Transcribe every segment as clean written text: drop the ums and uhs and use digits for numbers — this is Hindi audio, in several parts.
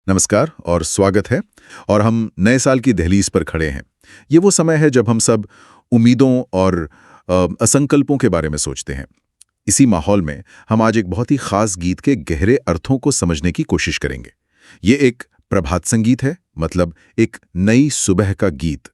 नमस्कार और स्वागत है। और हम नए साल की दहलीज पर खड़े हैं। ये वो समय है जब हम सब उम्मीदों और असंकल्पों के बारे में सोचते हैं। इसी माहौल में हम आज एक बहुत ही खास गीत के गहरे अर्थों को समझने की कोशिश करेंगे। ये एक प्रभात संगीत है, मतलब एक नई सुबह का गीत।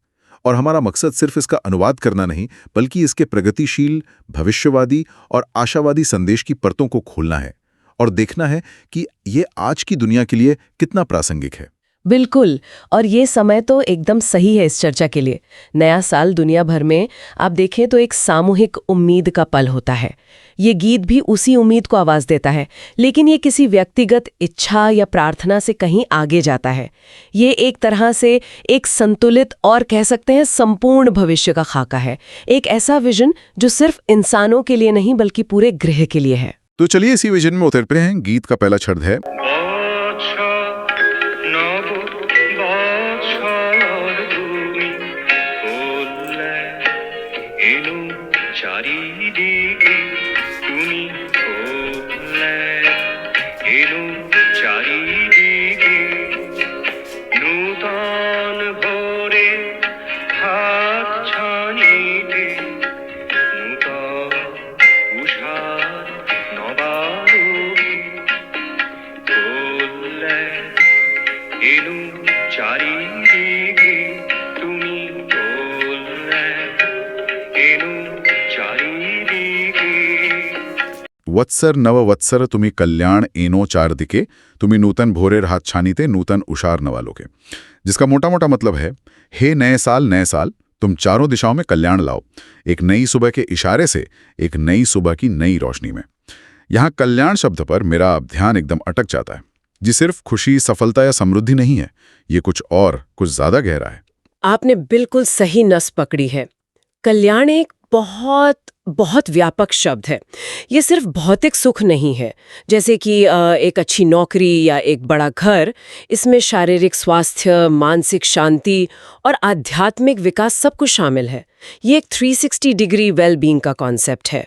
और हमारा मकसद सिर्फ इसका अनुवाद करना नहीं, बल्कि इसके प्रगतिशील, भविष्यवादी और आशावादी संदेश की परतों को खोलना है और देखना है कि ये आज की दुनिया के लिए कितना प्रासंगिक है। बिल्कुल। और ये समय तो एकदम सही है इस चर्चा के लिए। नया साल दुनिया भर में आप देखें तो एक सामूहिक उम्मीद का पल होता है। ये गीत भी उसी उम्मीद को आवाज देता है, लेकिन ये किसी व्यक्तिगत इच्छा या प्रार्थना से कहीं आगे जाता है। ये एक तरह से एक संतुलित और कह सकते हैं संपूर्ण भविष्य का खाका है। एक ऐसा विजन जो सिर्फ इंसानों के लिए नहीं बल्कि पूरे ग्रह के लिए है। तो चलिए इसी विजन में उतरते हैं। गीत का पहला छंद है वत्सर नववत्सर तुम्ही कल्याण एनो चार दिके, तुम्ही नूतन भोरेर हाथ छानीते नूतन उषार नवा लोके। जिसका मोटा मोटा मतलब है, हे नए साल तुम चारों दिशाओं में कल्याण लाओ, एक नई सुबह के इशारे से, एक नई सुबह की नई रोशनी में। यहाँ कल्याण शब्द पर मेरा ध्यान एकदम अटक जाता है। जी सिर्फ खुशी, सफलता या समृद्धि नहीं है, ये कुछ ज्यादा गहरा है। आपने बिल्कुल सही नस पकड़ी है। कल्याण एक बहुत बहुत व्यापक शब्द है। ये सिर्फ भौतिक सुख नहीं है, जैसे कि एक अच्छी नौकरी या एक बड़ा घर। इसमें शारीरिक स्वास्थ्य, मानसिक शांति और आध्यात्मिक विकास सब कुछ शामिल है। ये एक 360 डिग्री वेल बीइंग का कॉन्सेप्ट है।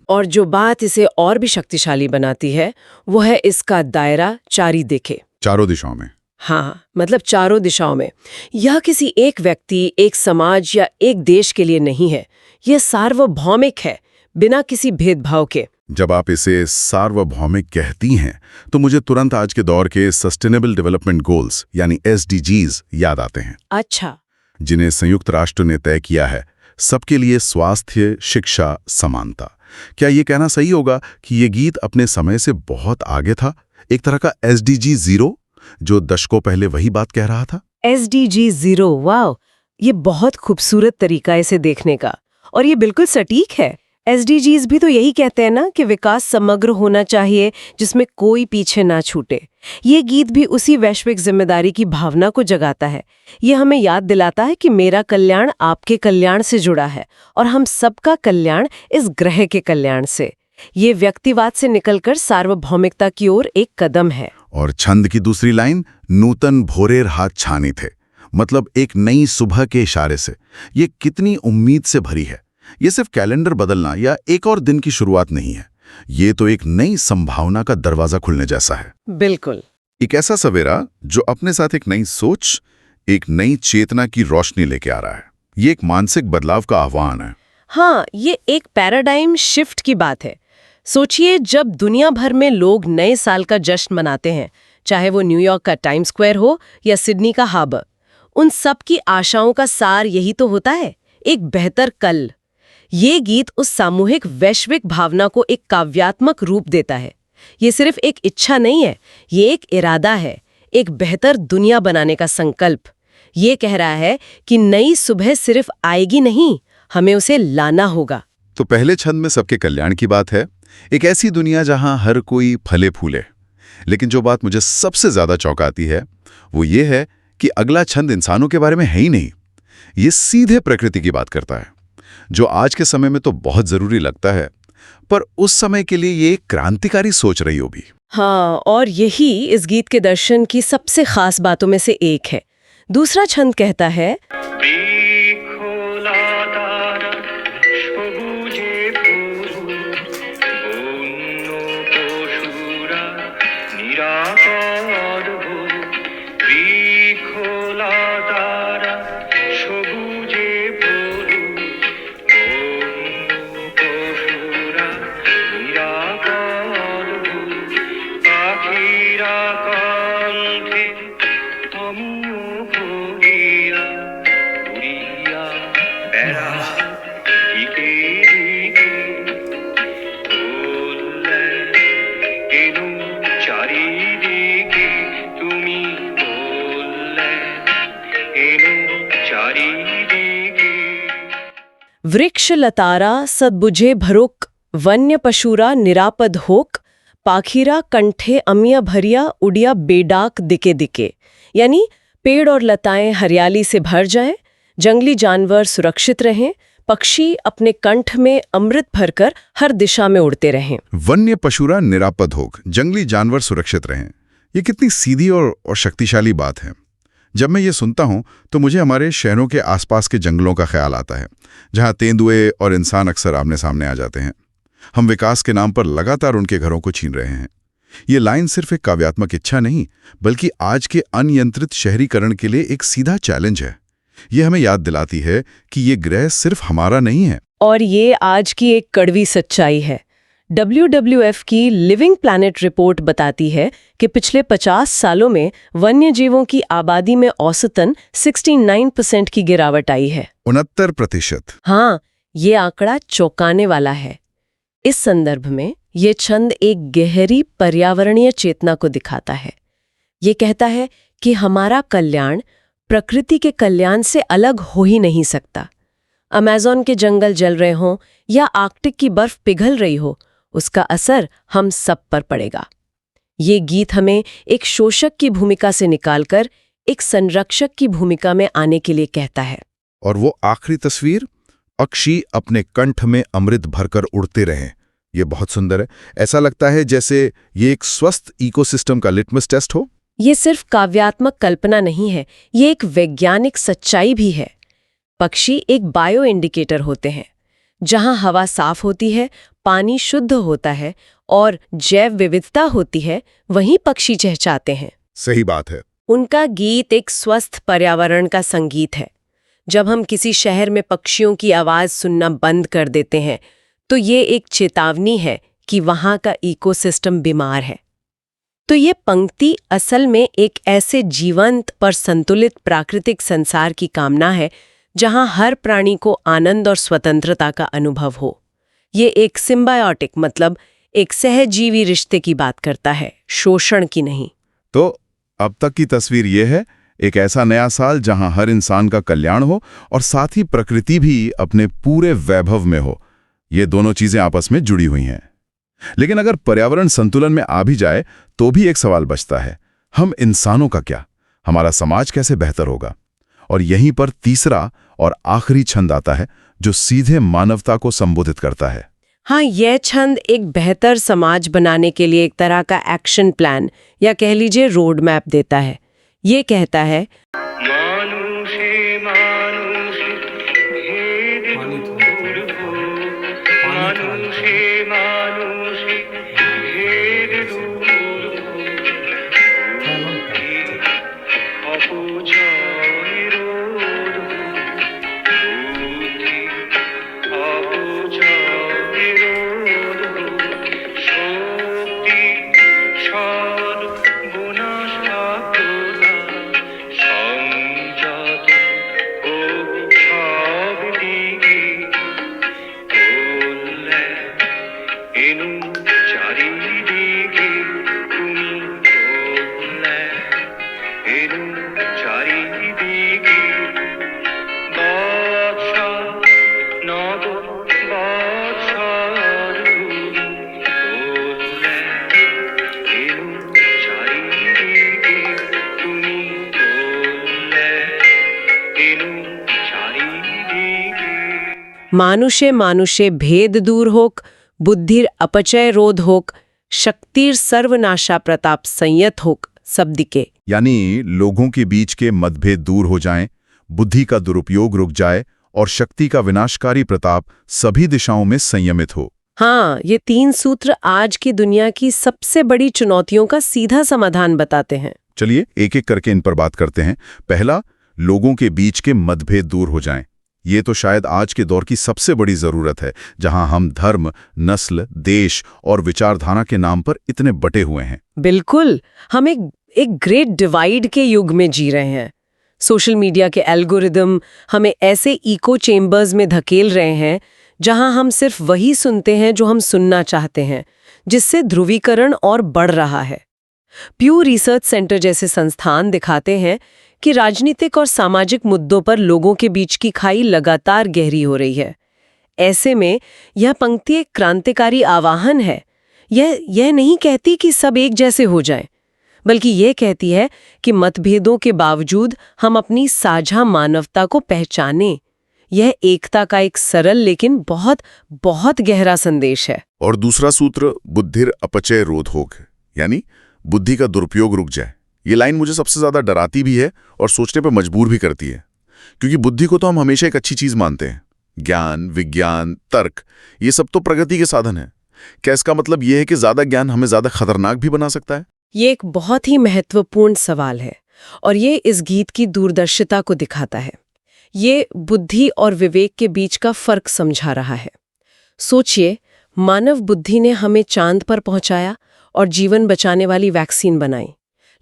और जो बात इसे और भी शक्तिशाली बनाती है वो है इसका दायरा चारी दिखे, चारों दिशाओं में। हाँ, मतलब चारों दिशाओं में। यह किसी एक व्यक्ति, एक समाज या एक देश के लिए नहीं है। यह सार्वभौमिक है, बिना किसी भेदभाव के। जब आप इसे सार्वभौमिक कहती हैं तो मुझे तुरंत आज के दौर के सस्टेनेबल डेवलपमेंट गोल्स यानी SDGs याद आते हैं। अच्छा। जिन्हें संयुक्त राष्ट्र ने तय किया है, सबके लिए स्वास्थ्य, शिक्षा, समानता। क्या ये कहना सही होगा कि ये गीत अपने समय से बहुत आगे था, एक तरह का SDG 0 जो दशकों पहले वही बात कह रहा था? SDG 0, वाह, ये बहुत खूबसूरत तरीका इसे देखने का। और ये बिल्कुल सटीक है। SDGs भी तो यही कहते हैं ना कि विकास समग्र होना चाहिए, जिसमें कोई पीछे ना छूटे। ये गीत भी उसी वैश्विक जिम्मेदारी की भावना को जगाता है। ये हमें याद दिलाता है कि मेरा कल्याण आपके कल्याण से जुड़ा है और हम सबका कल्याण इस ग्रह के कल्याण से। ये व्यक्तिवाद से निकलकर सार्वभौमिकता की ओर एक कदम है। और छंद की दूसरी लाइन, नूतन भोरेर हाथ छानी थे, मतलब एक नई सुबह के इशारे से। ये कितनी उम्मीद से भरी है। ये सिर्फ कैलेंडर बदलना या एक और दिन की शुरुआत नहीं है, ये तो एक नई संभावना का दरवाजा खुलने जैसा है। बिल्कुल। एक ऐसा सवेरा जो अपने साथ एक नई सोच, एक नई चेतना की रोशनी लेके आ रहा है। ये एक मानसिक बदलाव का आह्वान है। हाँ, ये एक पैराडाइम शिफ्ट की बात है। सोचिए, जब दुनिया भर में लोग नए साल का जश्न मनाते हैं, चाहे वो न्यूयॉर्क का टाइम स्क्वायर हो या सिडनी का हार्बर, उन सब की आशाओं का सार यही तो होता है, एक बेहतर कल। ये गीत उस सामूहिक वैश्विक भावना को एक काव्यात्मक रूप देता है। ये सिर्फ एक इच्छा नहीं है, ये एक इरादा है, एक बेहतर दुनिया बनाने का संकल्प। ये कह रहा है कि नई सुबह सिर्फ आएगी नहीं, हमें उसे लाना होगा। तो पहले छंद में सबके कल्याण की बात है, एक ऐसी दुनिया जहां हर कोई फले फूले। लेकिन जो बात मुझे सबसे ज्यादा चौंकाती है वो ये है कि अगला छंद इंसानों के बारे में है ही नहीं। ये सीधे प्रकृति की बात करता है, जो आज के समय में तो बहुत जरूरी लगता है, पर उस समय के लिए ये एक क्रांतिकारी सोच रही हो भी। हाँ, और यही इस गीत के दर्शन की सबसे खास बातों में से एक है। दूसरा छंद कहता है, वृक्ष लतारा सद्बुझे भरोक, वन्य पशुरा निरापद होक, पाखीरा कंठे अमिया भरिया उड़िया बेडाक दिके दिके। यानी पेड़ और लताएं हरियाली से भर जाएं, जंगली जानवर सुरक्षित रहें, पक्षी अपने कंठ में अमृत भरकर हर दिशा में उड़ते रहें। वन्य पशुरा निरापद होक, जंगली जानवर सुरक्षित रहें। ये कितनी सीधी और शक्तिशाली बात है। जब मैं ये सुनता हूं तो मुझे हमारे शहरों के आसपास के जंगलों का ख्याल आता है, जहां तेंदुए और इंसान अक्सर आमने सामने आ जाते हैं। हम विकास के नाम पर लगातार उनके घरों को छीन रहे हैं। ये लाइन सिर्फ एक काव्यात्मक इच्छा नहीं, बल्कि आज के अनियंत्रित शहरीकरण के लिए एक सीधा चैलेंज है। ये हमें याद दिलाती है कि ये ग्रह सिर्फ हमारा नहीं है। और ये आज की एक कड़वी सच्चाई है। WWF की लिविंग प्लैनेट रिपोर्ट बताती है कि पिछले 50 सालों में वन्य जीवों की आबादी में औसतन 69% की गिरावट आई है। 69%। हाँ, ये आंकड़ा चौंकाने वाला है। इस संदर्भ में ये छंद एक गहरी पर्यावरणीय चेतना को दिखाता है। ये कहता है कि हमारा कल्याण प्रकृति के कल्याण से अलग हो ही नहीं सकता। अमेज़न के जंगल जल रहे हों या आर्कटिक की बर्फ पिघल रही हो, उसका असर हम सब पर पड़ेगा। ये गीत हमें एक शोषक की भूमिका से निकालकर एक संरक्षक की भूमिका में आने के लिए कहता है। और वो आखिरी तस्वीर, पक्षी अपने कंठ में अमृत भरकर उड़ते रहें, ये बहुत सुंदर है। ऐसा लगता है जैसे ये एक स्वस्थ इकोसिस्टम का लिटमस टेस्ट हो। ये सिर्फ काव्यात्मक कल्पना नहीं है, ये एक वैज्ञानिक सच्चाई भी है। पक्षी एक बायो इंडिकेटर होते हैं। जहां हवा साफ होती है, पानी शुद्ध होता है और जैव विविधता होती है, वहीं पक्षी चहचहाते हैं। सही बात है। उनका गीत एक स्वस्थ पर्यावरण का संगीत है। जब हम किसी शहर में पक्षियों की आवाज सुनना बंद कर देते हैं, तो ये एक चेतावनी है कि वहां का इकोसिस्टम बीमार है। तो ये पंक्ति असल में एक ऐसे जीवंत पर संतुलित प्राकृतिक संसार की कामना है, जहां हर प्राणी को आनंद और स्वतंत्रता का अनुभव हो। ये एक सिम्बायोटिक मतलब एक सहजीवी रिश्ते की बात करता है, शोषण की नहीं। तो अब तक की तस्वीर ये है, एक ऐसा नया साल जहां हर इंसान का कल्याण हो और साथ ही प्रकृति भी अपने पूरे वैभव में हो। ये दोनों चीजें आपस में जुड़ी हुई हैं। लेकिन अगर पर्यावरण संतुलन में आ भी जाए तो भी एक सवाल बचता है, हम इंसानों का क्या? हमारा समाज कैसे बेहतर होगा? और यहीं पर तीसरा और आखिरी छंद आता है जो सीधे मानवता को संबोधित करता है। हाँ, यह छंद एक बेहतर समाज बनाने के लिए एक तरह का एक्शन प्लान या कह लीजिए रोड मैप देता है। ये कहता है, मानुषे मानुषे भेद दूर होक, बुद्धिर अपचय रोध होक, शक्तिर सर्वनाशा प्रताप संयत होक, सब दिके। यानी लोगों के बीच के मतभेद दूर हो जाएं, बुद्धि का दुरुपयोग रुक जाए और शक्ति का विनाशकारी प्रताप सभी दिशाओं में संयमित हो। हाँ, ये 3 सूत्र आज की दुनिया की सबसे बड़ी चुनौतियों का सीधा समाधान बताते हैं। चलिए एक एक करके इन पर बात करते हैं। पहला, लोगों के बीच के मतभेद दूर हो जाएं। ये तो शायद आज के दौर की सबसे बड़ी जरूरत है, जहां हम धर्म, नस्ल, देश और विचारधारा के नाम पर इतने बटे हुए हैं। बिल्कुल, हम एक ग्रेट डिवाइड के युग में जी रहे हैं। सोशल मीडिया के एल्गोरिदम हमें ऐसे इको चेम्बर्स में धकेल रहे हैं जहां हम सिर्फ वही सुनते हैं जो हम सुनना चाहते हैं, जिससे ध्रुवीकरण और बढ़ रहा है। प्यू रिसर्च सेंटर जैसे संस्थान दिखाते हैं कि राजनीतिक और सामाजिक मुद्दों पर लोगों के बीच की खाई लगातार गहरी हो रही है। ऐसे में यह पंक्ति एक क्रांतिकारी आवाहन है। यह नहीं कहती कि सब एक जैसे हो जाएं, बल्कि ये कहती है कि मतभेदों के बावजूद हम अपनी साझा मानवता को पहचानें। यह एकता का एक सरल लेकिन बहुत बहुत गहरा संदेश है। और दूसरा सूत्र बुद्धिर अपचय रोधोक, यानी बुद्धि का दुरुपयोग रुक जाए। ये लाइन मुझे सबसे ज्यादा डराती भी है और सोचने पर मजबूर भी करती है, क्योंकि बुद्धि को तो हम हमेशा एक अच्छी चीज मानते हैं। ज्ञान, विज्ञान, तर्क, ये सब तो प्रगति के साधन है। क्या इसका मतलब ये है कि ज्यादा ज्ञान हमें ज्यादा खतरनाक भी बना सकता है? ये एक बहुत ही महत्वपूर्ण सवाल है और ये इस गीत की दूरदर्शिता को दिखाता है। ये बुद्धि और विवेक के बीच का फर्क समझा रहा है। सोचिए, मानव बुद्धि ने हमें चांद पर पहुंचाया और जीवन बचाने वाली वैक्सीन बनाई,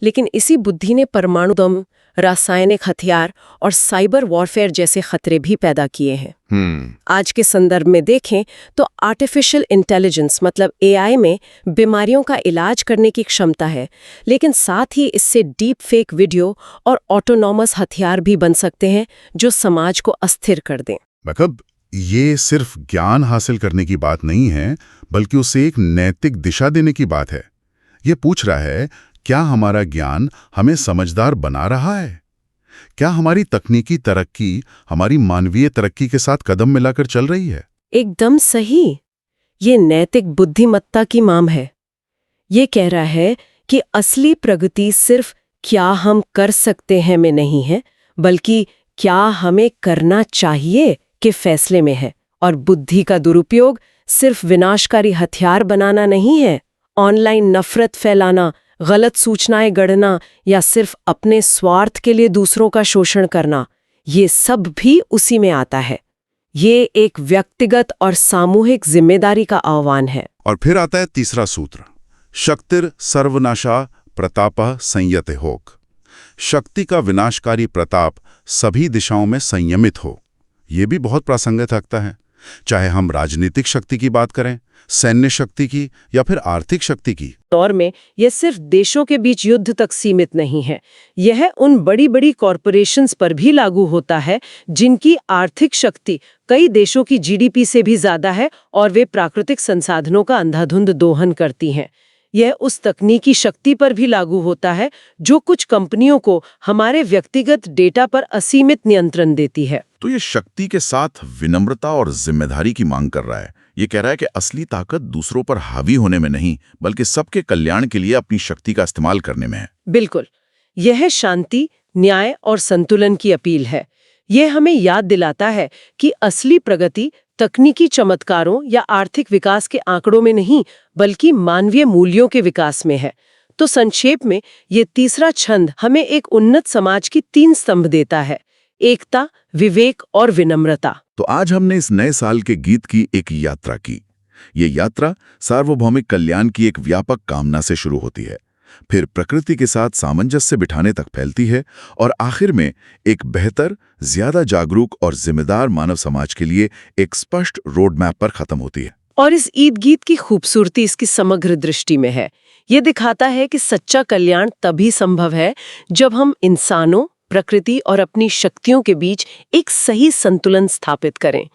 लेकिन इसी बुद्धि ने परमाणु बम, रासायनिक हथियार और साइबर वॉरफेयर जैसे खतरे भी पैदा किए हैं। आज के संदर्भ में देखें तो आर्टिफिशियल इंटेलिजेंस मतलब एआई में बीमारियों का इलाज करने की क्षमता है, लेकिन साथ ही इससे डीप फेक वीडियो और ऑटोनॉमस हथियार भी बन सकते हैं जो समाज को अस्थिर कर दें। मतलब ये सिर्फ ज्ञान हासिल करने की बात नहीं है, बल्कि उसे एक नैतिक दिशा देने की बात है। ये पूछ रहा है, क्या हमारा ज्ञान हमें समझदार बना रहा है? क्या हमारी तकनीकी तरक्की हमारी मानवीय तरक्की के साथ कदम मिलाकर चल रही है? एकदम सही। ये नैतिक बुद्धिमत्ता की माम है। ये कह रहा है कि असली प्रगति सिर्फ क्या हम कर सकते हैं में नहीं है, बल्कि क्या हमें करना चाहिए के फैसले में है। और बुद्धि का दुरुपयोग सिर्फ विनाशकारी हथियार बनाना नहीं है। ऑनलाइन नफरत फैलाना, गलत सूचनाएं गढ़ना या सिर्फ अपने स्वार्थ के लिए दूसरों का शोषण करना, ये सब भी उसी में आता है। ये एक व्यक्तिगत और सामूहिक जिम्मेदारी का आह्वान है। और फिर आता है तीसरा सूत्र, शक्तिर सर्वनाशा प्रतापः संयते होक। शक्ति का विनाशकारी प्रताप सभी दिशाओं में संयमित हो। ये भी बहुत प्रासंगिक लगता है, चाहे हम राजनीतिक शक्ति की बात करें, सैन्य शक्ति की या फिर आर्थिक शक्ति की। दौर में यह सिर्फ देशों के बीच युद्ध तक सीमित नहीं है। यह उन बड़ी बड़ी कॉरपोरेशंस पर भी लागू होता है जिनकी आर्थिक शक्ति कई देशों की जीडीपी से भी ज्यादा है और वे प्राकृतिक संसाधनों का अंधाधुंध दोहन करती हैं। यह उस तकनीकी शक्ति पर भी लागू होता है जो कुछ कंपनियों को हमारे व्यक्तिगत डेटा पर असीमित नियंत्रण देती है। तो ये शक्ति के साथ विनम्रता और जिम्मेदारी की मांग कर रहा है। ये कह रहा है कि असली ताकत दूसरों पर हावी होने में नहीं, बल्कि सबके कल्याण के लिए अपनी शक्ति का इस्तेमाल करने में है। बिल्कुल, यह शांति, न्याय और संतुलन की अपील है। यह हमें याद दिलाता है कि असली प्रगति तकनीकी चमत्कारों या आर्थिक विकास के आंकड़ों में नहीं, बल्कि मानवीय मूल्यों के विकास में है। तो संक्षेप में ये तीसरा छंद हमें एक उन्नत समाज की 3 स्तंभ देता है: एकता, विवेक और विनम्रता। तो आज हमने इस नए साल के गीत की एक यात्रा की। ये यात्रा सार्वभौमिक कल्याण की एक व्यापक कामना से शुरू होती है, फिर प्रकृति के साथ सामंजस्य बिठाने तक फैलती है और आखिर में एक बेहतर, ज्यादा जागरूक और जिम्मेदार मानव समाज के लिए एक स्पष्ट रोड मैप पर खत्म होती है। और इस ईद गीत की खूबसूरती इसकी समग्र दृष्टि में है। ये दिखाता है कि सच्चा कल्याण तभी संभव है जब हम इंसानों, प्रकृति और अपनी शक्तियों के बीच एक सही संतुलन स्थापित करें।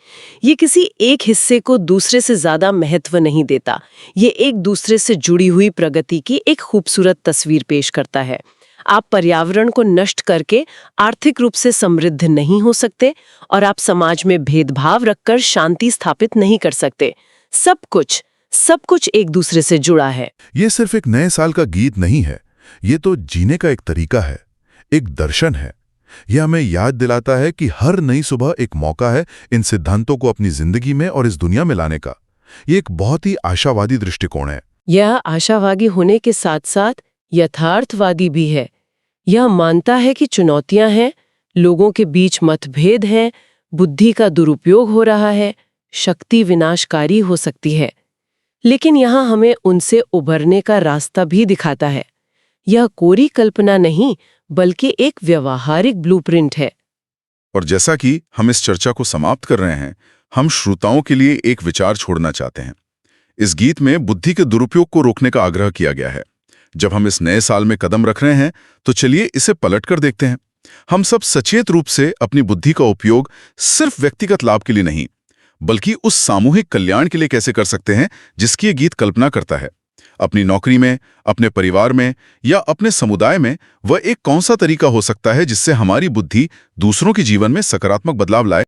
ये किसी एक हिस्से को दूसरे से ज्यादा महत्व नहीं देता। ये एक दूसरे से जुड़ी हुई प्रगति की एक खूबसूरत तस्वीर पेश करता है। आप पर्यावरण को नष्ट करके आर्थिक रूप से समृद्ध नहीं हो सकते और आप समाज में भेदभाव रखकर शांति स्थापित नहीं कर सकते। सब कुछ एक दूसरे से जुड़ा है। ये सिर्फ एक नए साल का गीत नहीं है, ये तो जीने का एक तरीका है, एक दर्शन है। यह हमें याद दिलाता है कि हर नई सुबह एक मौका है इन सिद्धांतों को अपनी जिंदगी में और इस दुनिया में लाने का। ये एक बहुत ही आशावादी दृष्टिकोण है। यह आशावादी होने के साथ साथ यथार्थवादी भी है। यह मानता है कि चुनौतियां हैं, लोगों के बीच मतभेद हैं, बुद्धि का दुरुपयोग हो रहा है, शक्ति विनाशकारी हो सकती है, लेकिन यहाँ हमें उनसे उभरने का रास्ता भी दिखाता है। यह कोरी कल्पना नहीं, बल्कि एक व्यवहारिक ब्लूप्रिंट है। और जैसा कि हम इस चर्चा को समाप्त कर रहे हैं, हम श्रोताओं के लिए एक विचार छोड़ना चाहते हैं। इस गीत में बुद्धि के दुरुपयोग को रोकने का आग्रह किया गया है। जब हम इस नए साल में कदम रख रहे हैं, तो चलिए इसे पलट कर देखते हैं। हम सब सचेत रूप से अपनी बुद्धि का उपयोग सिर्फ व्यक्तिगत लाभ के लिए नहीं, बल्कि उस सामूहिक कल्याण के लिए कैसे कर सकते हैं जिसकी ये गीत कल्पना करता है। अपनी नौकरी में, अपने परिवार में या अपने समुदाय में वह एक कौन सा तरीका हो सकता है जिससे हमारी बुद्धि दूसरों के जीवन में सकारात्मक बदलाव लाए।